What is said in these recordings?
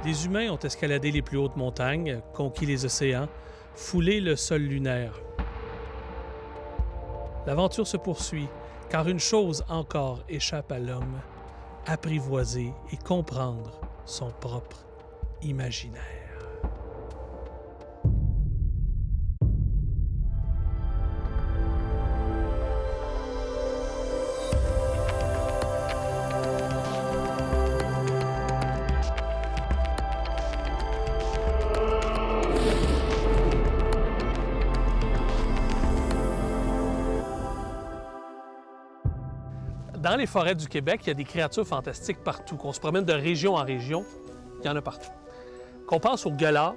Des humains ont escaladé les plus hautes montagnes, conquis les océans, foulé le sol lunaire. L'aventure se poursuit, car une chose encore échappe à l'homme, apprivoiser et comprendre son propre imaginaire. Dans les forêts du Québec, il y a des créatures fantastiques partout. Qu'on se promène de région en région, il y en a partout. Qu'on pense au gueulard,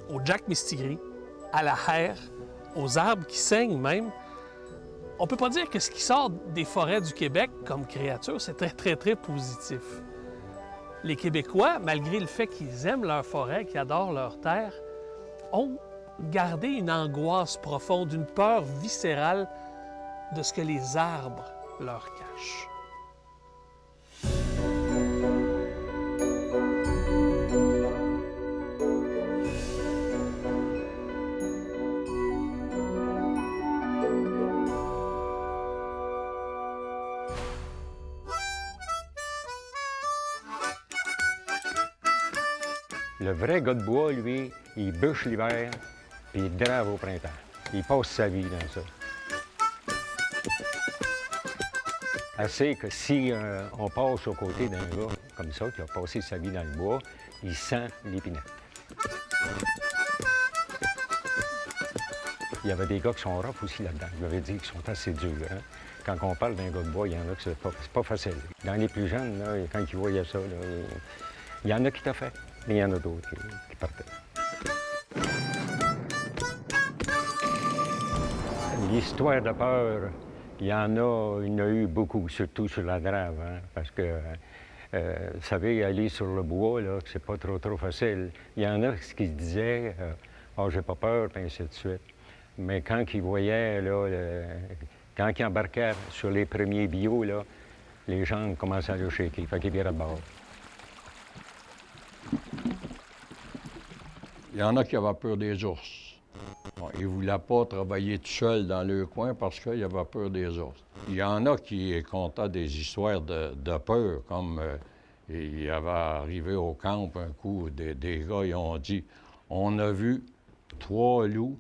au jack mistigris, à la haire, aux arbres qui saignent même, on peut pas dire que ce qui sort des forêts du Québec comme créature, c'est très positif. Les Québécois, malgré le fait qu'ils aiment leur forêt, qu'ils adorent leur terre, ont gardé une angoisse profonde, une peur viscérale de ce que les arbres leur cachent. Le vrai gars de bois, lui, il bûche l'hiver, puis il drave au printemps. Il passe sa vie dans ça. Assez que si on passe aux côtés d'un gars comme ça, qui a passé sa vie dans le bois, il sent l'épinette. Il y avait des gars qui sont rough aussi là-dedans. Je m'avais dit qu'ils sont assez durs. Hein? Quand on parle d'un gars de bois, il y en a qui c'est pas facile. Dans les plus jeunes, là, quand ils voyaient ça, là, il y en a qui t'a fait, mais il y en a d'autres qui partaient. L'histoire de peur, il y en a eu beaucoup, surtout sur la drave, hein, parce que, vous savez, aller sur le bois, là, c'est pas trop facile. Il y en a qui se disaient « Ah, j'ai pas peur », puis ainsi de suite. Mais quand ils voyaient, là, quand ils embarquaient sur les premiers bio, là, les gens commençaient à le shaker, fait qu'ils viraient de bord. Il y en a qui avaient peur des ours. Bon, ils ne voulaient pas travailler tout seuls dans leur coin parce qu'ils avaient peur des ours. Il y en a qui contaient des histoires de peur, comme il avait arrivé au camp un coup, des gars, ils ont dit « On a vu 3 loups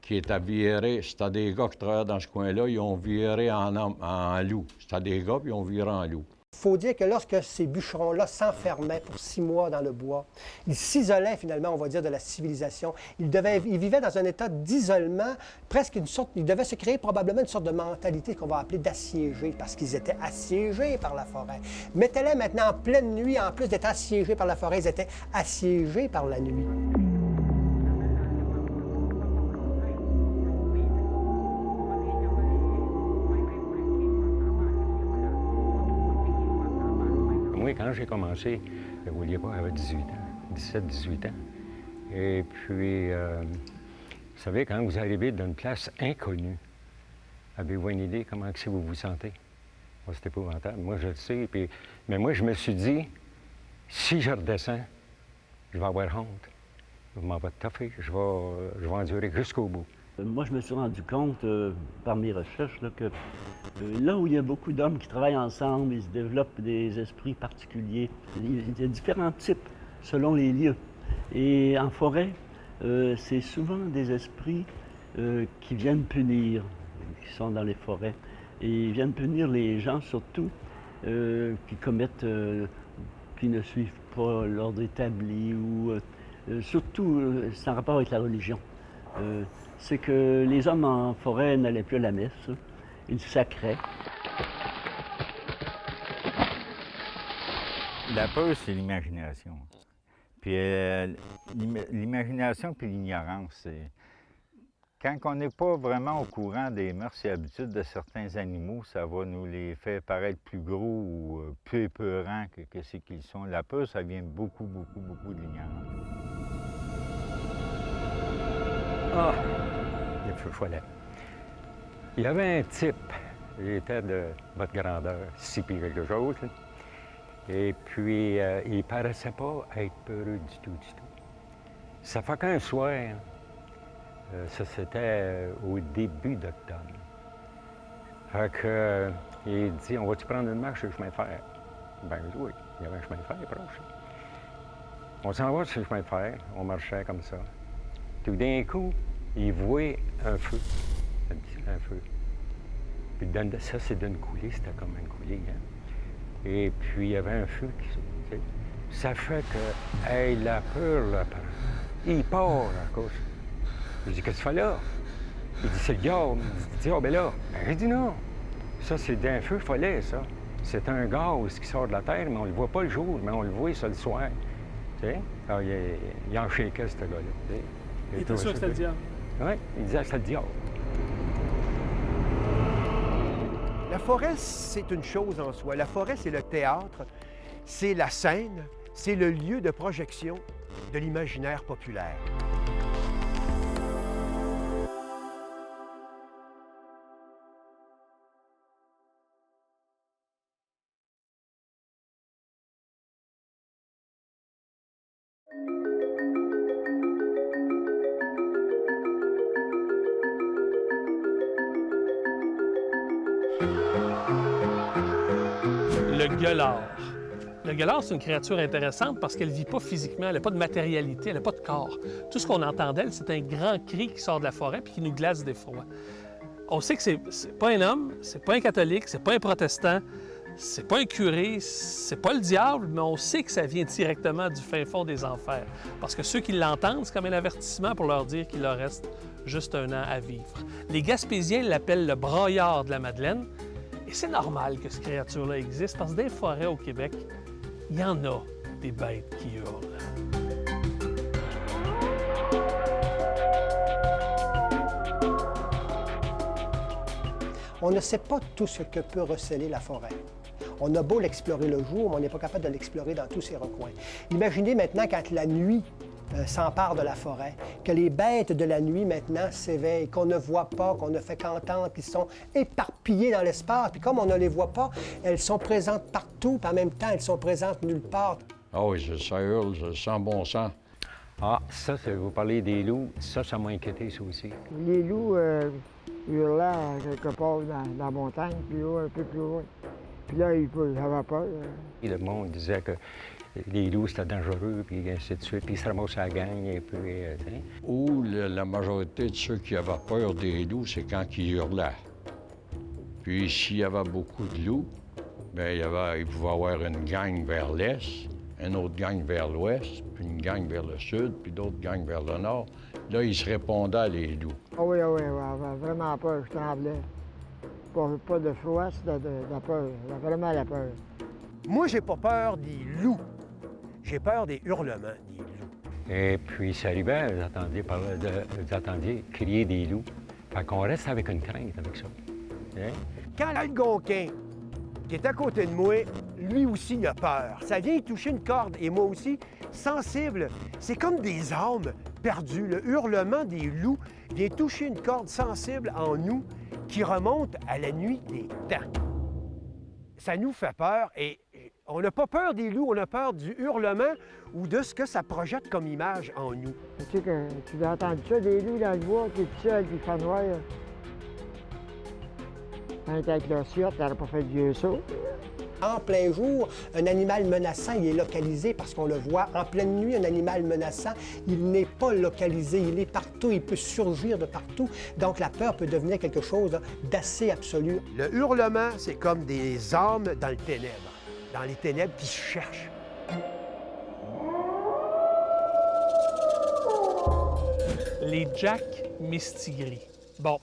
qui étaient virés. » C'était des gars qui travaillaient dans ce coin-là, ils ont viré en loup. C'était des gars, puis ils ont viré en loup. Il faut dire que lorsque ces bûcherons-là s'enfermaient pour 6 mois dans le bois, ils s'isolaient finalement, on va dire, de la civilisation. Ils vivaient dans un état d'isolement, presque une sorte, ils devaient se créer probablement une sorte de mentalité qu'on va appeler d'assiégés, parce qu'ils étaient assiégés par la forêt. Mettez-les maintenant en pleine nuit, en plus d'être assiégés par la forêt, ils étaient assiégés par la nuit. Moi, quand j'ai commencé, vous vouliez pas, j'avais 18 ans, 17-18 ans. Et puis, vous savez, quand vous arrivez d'une place inconnue, avez-vous une idée comment que vous vous sentez? Moi, c'est épouvantable. Moi, je le sais. Puis, mais moi, je me suis dit, si je redescends, je vais avoir honte. Je m'en vais toffer. Je vais endurer jusqu'au bout. Moi, je me suis rendu compte, par mes recherches, là, que là où il y a beaucoup d'hommes qui travaillent ensemble, ils se développent des esprits particuliers. Il y a différents types selon les lieux. Et en forêt, c'est souvent des esprits qui viennent punir, qui sont dans les forêts. Et ils viennent punir les gens, surtout, qui commettent, qui ne suivent pas l'ordre établi, ou surtout, c'est en rapport avec la religion. C'est que les hommes en forêt n'allaient plus à la messe, ils sacraient. La peur, c'est l'imagination. Puis l'imagination puis l'ignorance, c'est... Quand on n'est pas vraiment au courant des mœurs et habitudes de certains animaux, ça va nous les faire paraître plus gros ou plus épeurants que ce qu'ils sont. La peur, ça vient beaucoup de l'ignorance. Ah! Le feu follet. Il y avait un type, il était de votre grandeur, 6 pieds quelque chose, là. Et puis, il ne paraissait pas être peureux du tout, du tout. Ça fait qu'un soir, ça c'était au début d'octobre. Fait que, il dit, on va-tu prendre une marche sur le chemin de fer? Ben oui, il y avait un chemin de fer proche. On s'en va sur le chemin de fer, on marchait comme ça. Tout d'un coup, il voit un feu. Un feu. Puis ça, c'est d'une coulée, c'était comme une coulée. Hein? Et puis, il y avait un feu qui... Tu sais, ça fait que, hey, la peur, là, il part à cause. Je dis, qu'est-ce que tu fais là? Il dit, c'est le diable. Il dit, ah, ben là. Ben, j'ai dit non. Ça, c'est d'un feu follet, ça. C'est un gaz qui sort de la terre, mais on le voit pas le jour, mais on le voit ça le soir. Tu sais? Alors, il en shakeait, ce gars-là. Tu sais? Il était sûr que c'était le diable? Oui, il disait que c'était le diable. La forêt, c'est une chose en soi. La forêt, c'est le théâtre, c'est la scène, c'est le lieu de projection de l'imaginaire populaire. Le gueulard. Le gueulard, c'est une créature intéressante parce qu'elle ne vit pas physiquement, elle n'a pas de matérialité, elle n'a pas de corps. Tout ce qu'on entend d'elle, c'est un grand cri qui sort de la forêt puis qui nous glace d'effroi. On sait que c'est pas un homme, c'est pas un catholique, c'est pas un protestant, c'est pas un curé, c'est pas le diable, mais on sait que ça vient directement du fin fond des enfers. Parce que ceux qui l'entendent, c'est comme un avertissement pour leur dire qu'il leur reste juste un an à vivre. Les Gaspésiens l'appellent le braillard de la Madeleine. Et c'est normal que cette créature-là existe parce que dans les forêts au Québec, il y en a des bêtes qui hurlent. On ne sait pas tout ce que peut receler la forêt. On a beau l'explorer le jour, mais on n'est pas capable de l'explorer dans tous ses recoins. Imaginez maintenant quand la nuit s'empare de la forêt, que les bêtes de la nuit maintenant s'éveillent, qu'on ne voit pas, qu'on ne fait qu'entendre, qu'ils sont éparpillées dans l'espace. Puis comme on ne les voit pas, elles sont présentes partout, puis en même temps, elles sont présentes nulle part. Ah oui, ça hurle, ça sent bon sang. Ah, ça, vous parlez des loups, ça m'a inquiété, ça aussi. Les loups hurlaient quelque part dans la montagne, puis là, un peu plus loin. Puis là, ils avaient peur. Et le monde disait que les loups, c'était dangereux, puis ainsi de suite, puis ils se ramassaient à la gang, et puis... Ou la majorité de ceux qui avaient peur des loups, c'est quand ils hurlaient. Puis s'il y avait beaucoup de loups, bien, il pouvait y avoir une gang vers l'est, une autre gang vers l'ouest, puis une gang vers le sud, puis d'autres gangs vers le nord. Là, ils se répondaient, les loups. Ah oui, j'avais vraiment peur, je tremblais. Pas de froid, c'était de la peur, vraiment la peur. Moi, j'ai pas peur des loups. J'ai peur des hurlements des loups. Et puis, ça arrivait, vous attendiez crier des loups. Fait qu'on reste avec une crainte avec ça. Hein? Quand l'algonquin, qui est à côté de moi, lui aussi, il a peur. Ça vient toucher une corde, et moi aussi, sensible. C'est comme des âmes perdues. Le hurlement des loups vient toucher une corde sensible en nous qui remonte à la nuit des temps. Ça nous fait peur, et on n'a pas peur des loups, on a peur du hurlement ou de ce que ça projette comme image en nous. Tu sais que tu as entendu ça, des loups dans le bois, qui est tout seul, qui fait noir. Quand t'es avec leur ciotte, t'aurais pas fait de vieux saut. En plein jour, un animal menaçant, il est localisé parce qu'on le voit. En pleine nuit, un animal menaçant, il n'est pas localisé, il est partout, il peut surgir de partout. Donc la peur peut devenir quelque chose d'assez absolu. Le hurlement, c'est comme des âmes dans le ténèbre, dans les ténèbres qui se cherchent. Les Jack mistigris. Bon,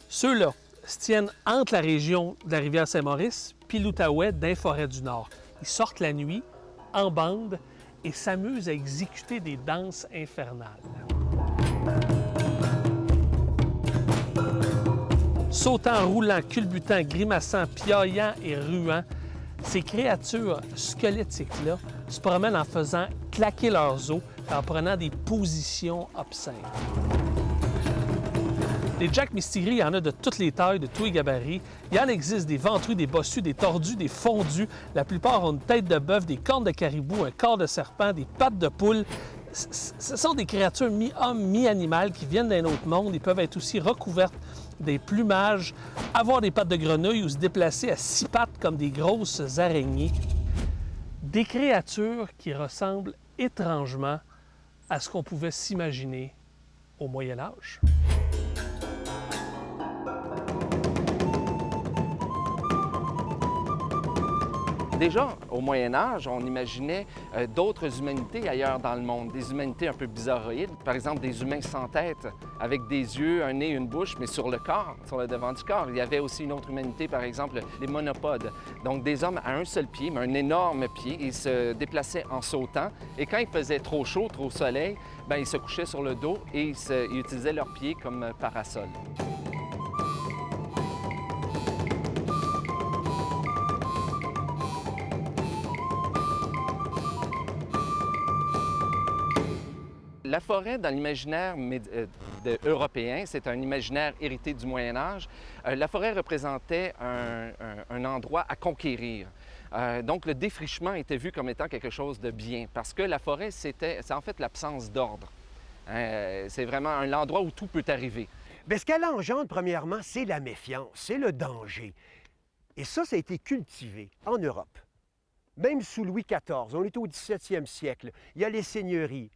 ceux-là se tiennent entre la région de la rivière Saint-Maurice puis l'Outaouais d'un forêt du Nord. Ils sortent la nuit, en bande, et s'amusent à exécuter des danses infernales. Sautant, roulant, culbutant, grimaçant, piaillant et ruant, ces créatures squelettiques-là se promènent en faisant claquer leurs os et en prenant des positions obscènes. Des Jack Mistigris, il y en a de toutes les tailles, de tous les gabarits. Il y en existe des ventrus, des bossus, des tordus, des fondus. La plupart ont une tête de bœuf, des cornes de caribou, un corps de serpent, des pattes de poule. Ce sont des créatures mi-homme, mi-animal qui viennent d'un autre monde. Ils peuvent être aussi recouvertes des plumages, avoir des pattes de grenouille ou se déplacer à 6 pattes comme des grosses araignées. Des créatures qui ressemblent étrangement à ce qu'on pouvait s'imaginer au Moyen Âge. Déjà, au Moyen Âge, on imaginait d'autres humanités ailleurs dans le monde, des humanités un peu bizarroïdes. Par exemple, des humains sans tête, avec des yeux, un nez, une bouche, mais sur le corps, sur le devant du corps. Il y avait aussi une autre humanité, par exemple, les monopodes. Donc, des hommes à un seul pied, mais un énorme pied. Ils se déplaçaient en sautant. Et quand il faisait trop chaud, trop soleil, bien, ils se couchaient sur le dos et ils utilisaient leurs pieds comme parasol. La forêt, dans l'imaginaire européen, c'est un imaginaire hérité du Moyen Âge. La forêt représentait un endroit à conquérir. Donc, le défrichement était vu comme étant quelque chose de bien, parce que la forêt, c'est en fait l'absence d'ordre. C'est vraiment l'endroit où tout peut arriver. Bien, ce qu'elle engendre, premièrement, c'est la méfiance, c'est le danger. Et ça a été cultivé en Europe. Même sous Louis XIV, on est au 17e siècle, il y a les seigneuries.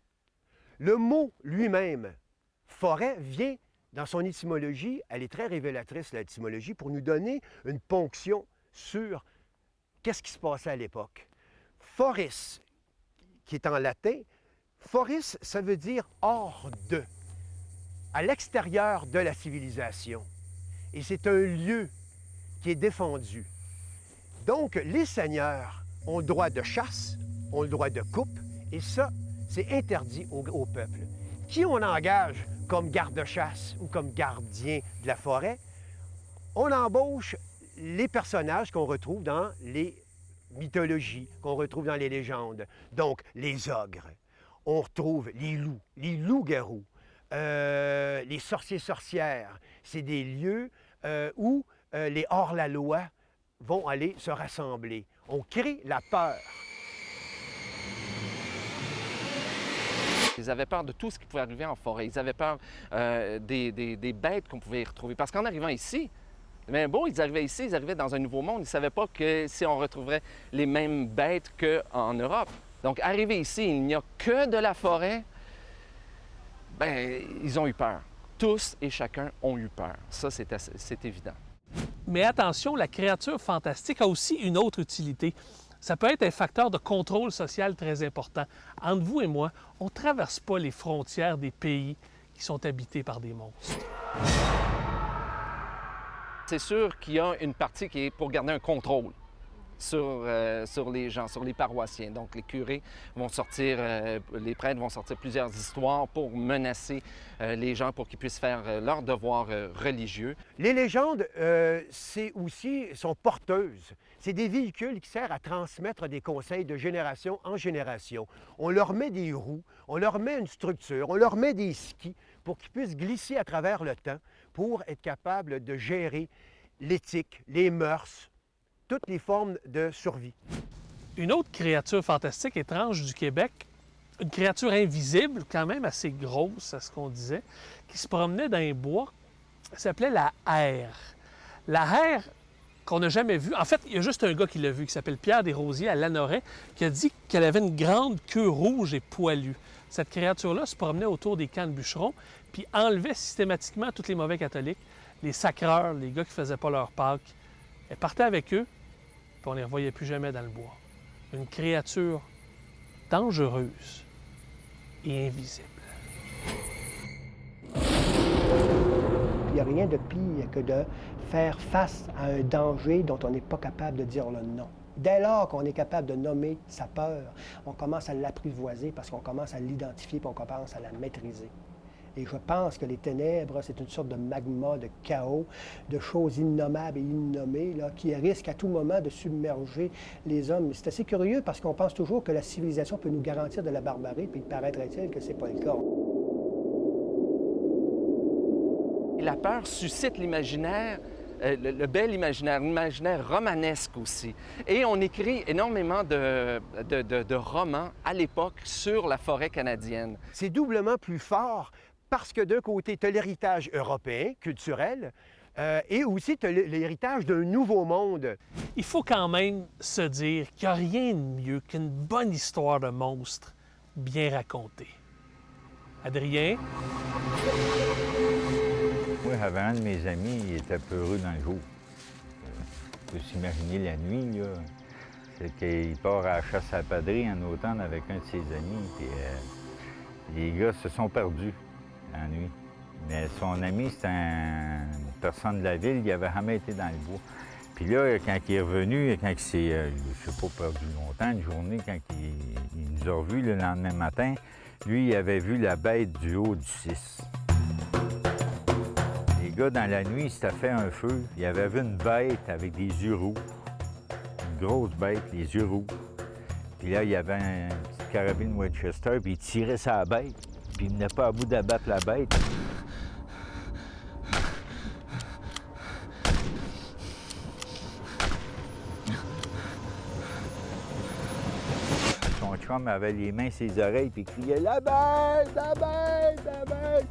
Le mot lui-même, forêt, vient dans son étymologie, elle est très révélatrice, l'étymologie, pour nous donner une ponction sur qu'est-ce qui se passait à l'époque. Foris, qui est en latin, foris, ça veut dire hors de, à l'extérieur de la civilisation. Et c'est un lieu qui est défendu. Donc, les seigneurs ont le droit de chasse, ont le droit de coupe, et ça, c'est interdit au peuple. Qui on engage comme garde-chasse ou comme gardien de la forêt? On embauche les personnages qu'on retrouve dans les mythologies, qu'on retrouve dans les légendes. Donc, les ogres. On retrouve les loups-garous, les sorciers-sorcières. C'est des lieux où les hors-la-loi vont aller se rassembler. On crée la peur. Ils avaient peur de tout ce qui pouvait arriver en forêt. Ils avaient peur des bêtes qu'on pouvait y retrouver. Parce qu'en arrivant ici, bien beau, ils arrivaient ici, ils arrivaient dans un nouveau monde. Ils ne savaient pas que si on retrouverait les mêmes bêtes qu'en Europe. Donc, arriver ici, il n'y a que de la forêt, bien, ils ont eu peur. Tous et chacun ont eu peur. Ça, c'est évident. Mais attention, la créature fantastique a aussi une autre utilité. Ça peut être un facteur de contrôle social très important. Entre vous et moi, on ne traverse pas les frontières des pays qui sont habités par des monstres. C'est sûr qu'il y a une partie qui est pour garder un contrôle sur les gens, sur les paroissiens. Donc, les curés vont sortir, les prêtres vont sortir plusieurs histoires pour menacer les gens pour qu'ils puissent faire leur devoir religieux. Les légendes, sont porteuses. C'est des véhicules qui servent à transmettre des conseils de génération en génération. On leur met des roues, on leur met une structure, on leur met des skis pour qu'ils puissent glisser à travers le temps pour être capables de gérer l'éthique, les mœurs, toutes les formes de survie. Une autre créature fantastique étrange du Québec, une créature invisible, quand même assez grosse, à ce qu'on disait, qui se promenait dans les bois, s'appelait la hère. La hère, qu'on n'a jamais vue, en fait, il y a juste un gars qui l'a vue, qui s'appelle Pierre Desrosiers à Lanoret, qui a dit qu'elle avait une grande queue rouge et poilue. Cette créature-là se promenait autour des camps de bûcherons, puis enlevait systématiquement tous les mauvais catholiques, les sacreurs, les gars qui ne faisaient pas leur Pâques. Elle partait avec eux, puis on ne les revoyait plus jamais dans le bois. Une créature dangereuse et invisible. Il n'y a rien de pire que de faire face à un danger dont on n'est pas capable de dire le nom. Dès lors qu'on est capable de nommer sa peur, on commence à l'apprivoiser parce qu'on commence à l'identifier et on commence à la maîtriser. Et je pense que les ténèbres, c'est une sorte de magma, de chaos, de choses innommables et innommées là, qui risquent à tout moment de submerger les hommes. C'est assez curieux parce qu'on pense toujours que la civilisation peut nous garantir de la barbarie, puis il paraîtrait-il que ce n'est pas le cas. la peur suscite l'imaginaire, le bel imaginaire, l'imaginaire romanesque aussi. Et on écrit énormément de romans à l'époque sur la forêt canadienne. C'est doublement plus fort parce que d'un côté, tu as l'héritage européen, culturel, et aussi tu as l'héritage d'un nouveau monde. Il faut quand même se dire qu'il n'y a rien de mieux qu'une bonne histoire de monstre bien racontée. Adrien? Moi, j'avais un de mes amis, il était peureux dans le jour. On peut s'imaginer la nuit, là. C'est qu'il part à la chasse à la padrée en automne avec un de ses amis, puis les gars se sont perdus la nuit. Mais son ami, c'était une personne de la ville, il n'avait jamais été dans le bois. Puis là, quand il est revenu, quand il s'est, je sais pas, perdu longtemps, une journée, quand il nous a revus le lendemain matin, lui, il avait vu la bête du haut du 6. Les gars, dans la nuit, il s'était fait un feu. Il avait vu une bête avec des yeux roux. Une grosse bête, les yeux roux. Puis là, il y avait une petite carabine Winchester, puis il tirait sa bête. Puis il venait pas à bout d'abattre la bête. Son chum avait les mains sur les oreilles, puis il criait « La bête! La bête! La bête! »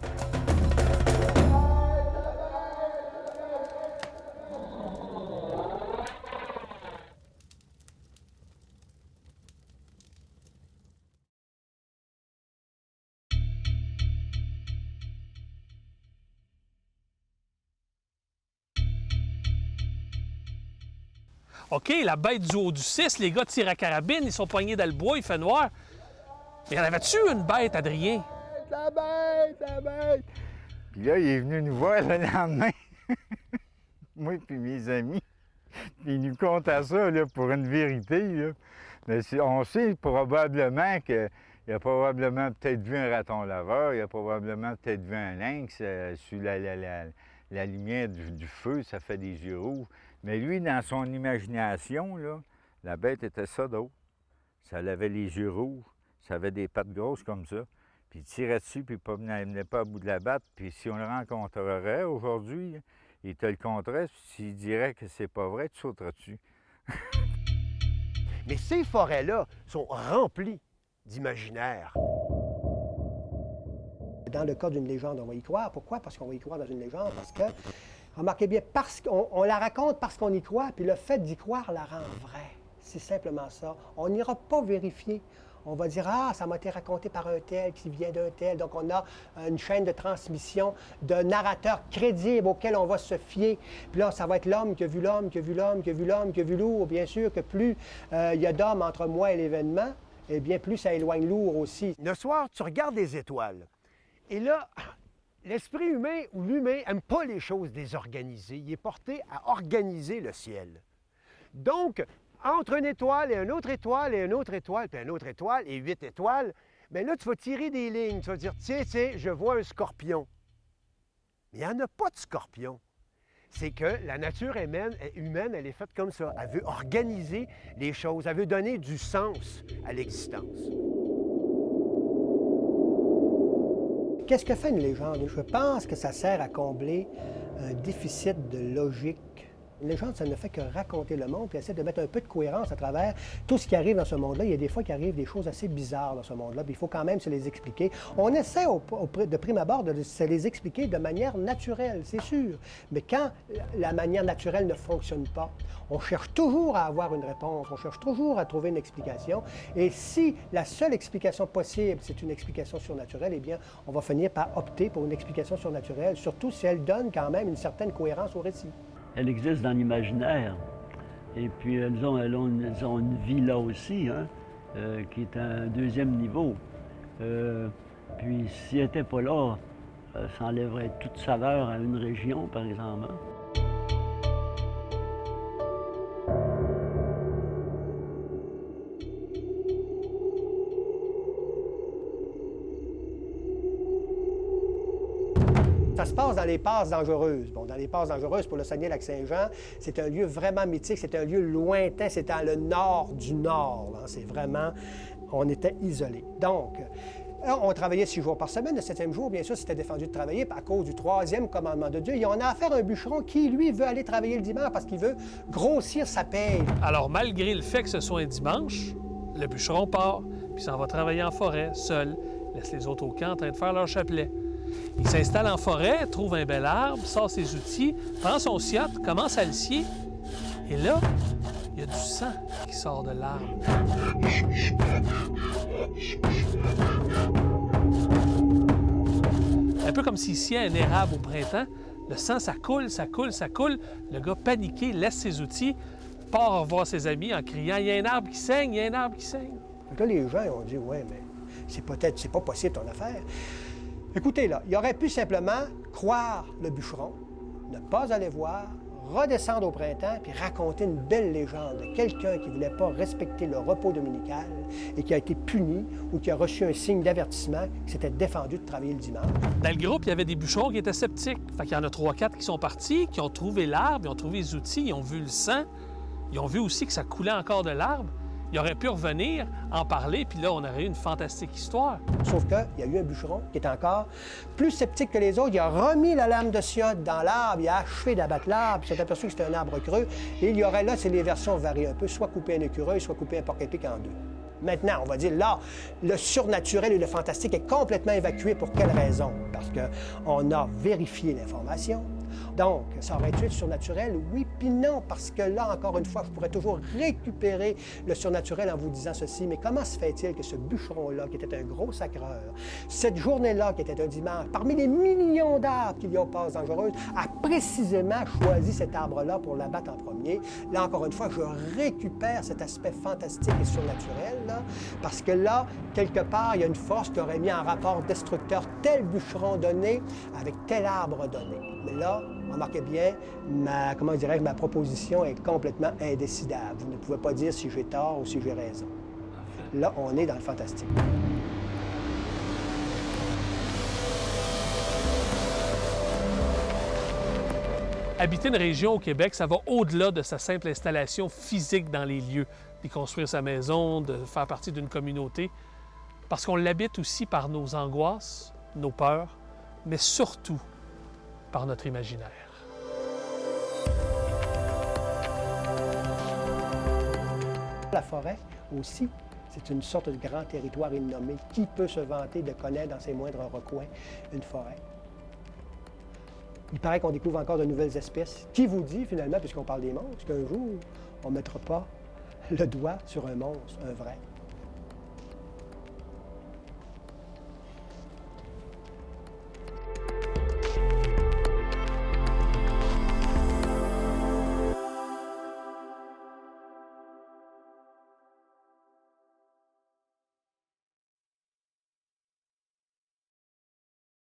OK, la bête du haut du 6, les gars tirent à carabine, ils sont poignés dans le bois, il fait noir. Mais y en avait-tu une bête, Adrien? La bête! La bête! Puis là, il est venu nous voir le lendemain, moi puis mes amis. Puis il nous contait ça là, pour une vérité. Là. Mais on sait probablement qu'il a probablement peut-être vu un raton laveur, il a probablement peut-être vu un lynx sous la lumière du feu, ça fait des yeux rouges. Mais lui, dans son imagination, là, la bête était ça d'autre. Ça avait les yeux rouges, ça avait des pattes grosses comme ça. Puis il tirait dessus, puis il ne venait pas à bout de la battre. Puis si on le rencontrerait aujourd'hui, il te le compterait. S'il dirait que c'est pas vrai, tu sauterais dessus. Mais ces forêts-là sont remplies d'imaginaire. Dans le cas d'une légende, on va y croire. Pourquoi? Parce qu'on va y croire dans une légende. Parce que, remarquez bien, parce qu'on la raconte parce qu'on y croit, puis le fait d'y croire la rend vraie. C'est simplement ça. On n'ira pas vérifier. On va dire « Ah, ça m'a été raconté par un tel qui vient d'un tel. » Donc, on a une chaîne de transmission de narrateurs crédibles auxquels on va se fier. Puis là, ça va être l'homme qui a vu l'homme, qui a vu l'homme, qui a vu l'homme, qui a vu l'ours. Bien sûr que plus il y a d'hommes entre moi et l'événement, eh bien, plus ça éloigne l'ours aussi. Le soir, tu regardes les étoiles. Et là, l'esprit humain ou l'humain n'aime pas les choses désorganisées. Il est porté à organiser le ciel. Donc, entre une étoile et une autre étoile et une autre étoile, puis une autre étoile et 8 étoiles, bien là, tu vas tirer des lignes. Tu vas dire, tiens, je vois un scorpion. Mais il n'y en a pas de scorpion. C'est que la nature humaine, elle est faite comme ça. Elle veut organiser les choses. Elle veut donner du sens à l'existence. Qu'est-ce que fait une légende? Je pense que ça sert à combler un déficit de logique. Une légende, ça ne fait que raconter le monde, puis essayer de mettre un peu de cohérence à travers tout ce qui arrive dans ce monde-là. Il y a des fois qu'il arrive des choses assez bizarres dans ce monde-là, puis il faut quand même se les expliquer. On essaie de prime abord de se les expliquer de manière naturelle, c'est sûr. Mais quand la manière naturelle ne fonctionne pas, on cherche toujours à avoir une réponse, on cherche toujours à trouver une explication. Et si la seule explication possible, c'est une explication surnaturelle, eh bien, on va finir par opter pour une explication surnaturelle, surtout si elle donne quand même une certaine cohérence au récit. Elle existe dans l'imaginaire. Et puis, elles ont une vie là aussi, hein, qui est à un deuxième niveau. Puis, si elle n'était pas là, ça enlèverait toute saveur à une région, par exemple. Hein. Ça se passe dans les passes dangereuses. Bon, dans les passes dangereuses, pour le Saguenay-Lac-Saint-Jean, c'est un lieu vraiment mythique, c'est un lieu lointain, c'est dans le nord du nord. C'est vraiment, on était isolés. Donc, Là, on travaillait 6 jours par semaine. Le 7e jour, bien sûr, c'était défendu de travailler à cause du 3e commandement de Dieu. Et on a affaire à un bûcheron qui, lui, veut aller travailler le dimanche parce qu'il veut grossir sa paye. Alors, malgré le fait que ce soit un dimanche, le bûcheron part, puis s'en va travailler en forêt, seul, laisse les autres au camp en train de faire leur chapelet. Il s'installe en forêt, trouve un bel arbre, sort ses outils, prend son ciotte, commence à le scier. Et là, il y a du sang qui sort de l'arbre. Un peu comme s'il sciait un érable au printemps. Le sang, ça coule, ça coule, ça coule. Le gars, paniqué, laisse ses outils, part voir ses amis en criant « Il y a un arbre qui saigne, il y a un arbre qui saigne. » Donc là, les gens ils ont dit « Ouais, mais c'est pas possible ton affaire. » Écoutez, là, il aurait pu simplement croire le bûcheron, ne pas aller voir, redescendre au printemps puis raconter une belle légende de quelqu'un qui ne voulait pas respecter le repos dominical et qui a été puni ou qui a reçu un signe d'avertissement qui s'était défendu de travailler le dimanche. Dans le groupe, il y avait des bûcherons qui étaient sceptiques. Fait qu'il y en a 3-4 qui sont partis, qui ont trouvé l'arbre, ils ont trouvé les outils, ils ont vu le sang, ils ont vu aussi que ça coulait encore de l'arbre. Ils auraient pu revenir, en parler, puis là, on aurait eu une fantastique histoire. Sauf qu'il y a eu un bûcheron qui est encore plus sceptique que les autres. Il a remis la lame de ciotte dans l'arbre, il a achevé d'abattre l'arbre, puis il s'est aperçu que c'était un arbre creux. Et il y aurait là, les versions varient un peu, soit couper un écureuil, soit couper un porc-épic en deux. Maintenant, on va dire, là, le surnaturel et le fantastique est complètement évacué. Pour quelle raison? Parce qu'on a vérifié l'information. Donc, ça aurait été surnaturel? Oui, puis non, parce que là, encore une fois, je pourrais toujours récupérer le surnaturel en vous disant ceci. Mais comment se fait-il que ce bûcheron-là, qui était un gros sacreur, cette journée-là, qui était un dimanche, parmi les millions d'arbres qu'il y a aux passes dangereuses, a précisément choisi cet arbre-là pour l'abattre en premier? Là, encore une fois, je récupère cet aspect fantastique et surnaturel, là, parce que là, quelque part, il y a une force qui aurait mis en rapport destructeur tel bûcheron donné avec tel arbre donné. Mais là, remarquez bien, ma proposition est complètement indécidable. Vous ne pouvez pas dire si j'ai tort ou si j'ai raison. Là, on est dans le fantastique. Habiter une région au Québec, ça va au-delà de sa simple installation physique dans les lieux, d'y construire sa maison, de faire partie d'une communauté, parce qu'on l'habite aussi par nos angoisses, nos peurs, mais surtout par notre imaginaire. La forêt aussi, c'est une sorte de grand territoire innommé. Qui peut se vanter de connaître dans ses moindres recoins une forêt? Il paraît qu'on découvre encore de nouvelles espèces. Qui vous dit, finalement, puisqu'on parle des monstres, qu'un jour, on ne mettra pas le doigt sur un monstre, un vrai?